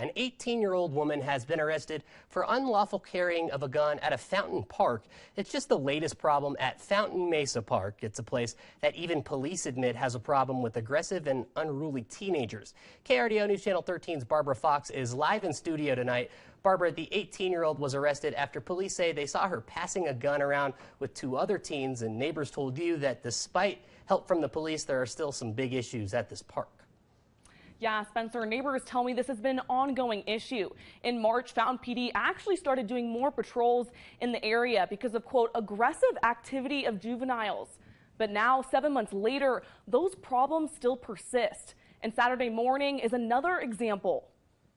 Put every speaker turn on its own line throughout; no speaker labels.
An 18-year-old woman has been arrested for unlawful carrying of a gun at a Fountain Park. It's just the latest problem at Fountain Mesa Park. It's a place that even police admit has a problem with aggressive and unruly teenagers. KRDO News Channel 13's Barbara Fox is live in studio tonight. Barbara, the 18-year-old was arrested after police say they saw her passing a gun around with two other teens, and neighbors told you that despite help from the police, there are still some big issues at this park.
Yeah, Spencer, neighbors tell me this has been an ongoing issue. In March, Fountain PD actually started doing more patrols in the area because of, quote, aggressive activity of juveniles. But now, 7 months later, those problems still persist. And Saturday morning is another example.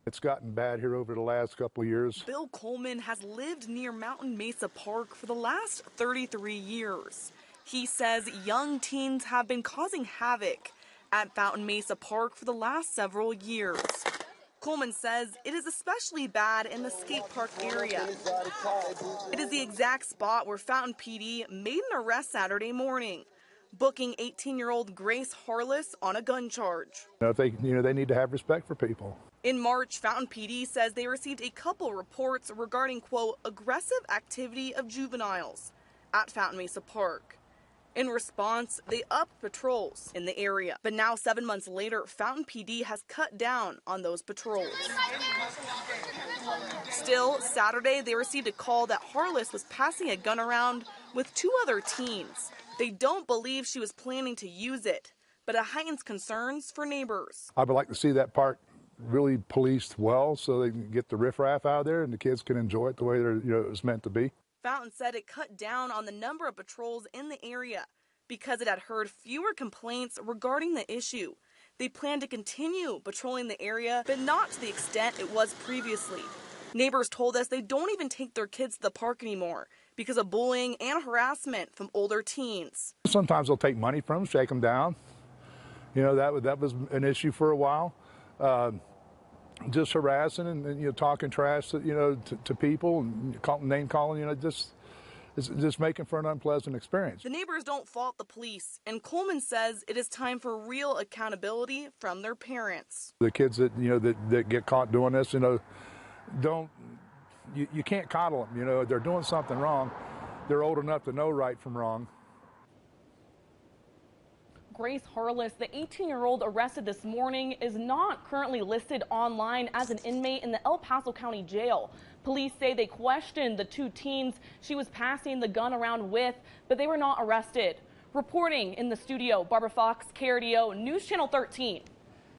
It's gotten bad here over the last couple of years.
Bill Coleman has lived near Mountain Mesa Park for the last 33 years. He says young teens have been causing havoc at Fountain Mesa Park for the last several years. Coleman says it is especially bad in the skate park area. It is the exact spot where Fountain PD made an arrest Saturday morning, booking 18-year-old Grace Harless on a gun charge.
They need to have respect for people.
In March, Fountain PD says they received a couple reports regarding, quote, aggressive activity of juveniles at Fountain Mesa Park. In response, they upped patrols in the area. But now, 7 months later, Fountain PD has cut down on those patrols. Still, Saturday, they received a call that Harless was passing a gun around with two other teens. They don't believe she was planning to use it, but it heightens concerns for neighbors.
I would like to see that park really policed well so they can get the riffraff out of there and the kids can enjoy it the way it was meant to be.
Fountain said it cut down on the number of patrols in the area because it had heard fewer complaints regarding the issue. They plan to continue patrolling the area, but not to the extent it was previously. Neighbors told us they don't even take their kids to the park anymore because of bullying and harassment from older teens.
Sometimes they'll take money from them, shake them down. That was an issue for a while. Just harassing and talking trash to people and name calling, just making for an unpleasant experience.
The neighbors don't fault the police, and Coleman says it is time for real accountability from their parents.
The kids that get caught doing this, you can't coddle them. They're doing something wrong. They're old enough to know right from wrong.
Grace Harless, the 18-year-old arrested this morning, is not currently listed online as an inmate in the El Paso County Jail. Police say they questioned the two teens she was passing the gun around with, but they were not arrested. Reporting in the studio, Barbara Fox, KRDO News Channel 13.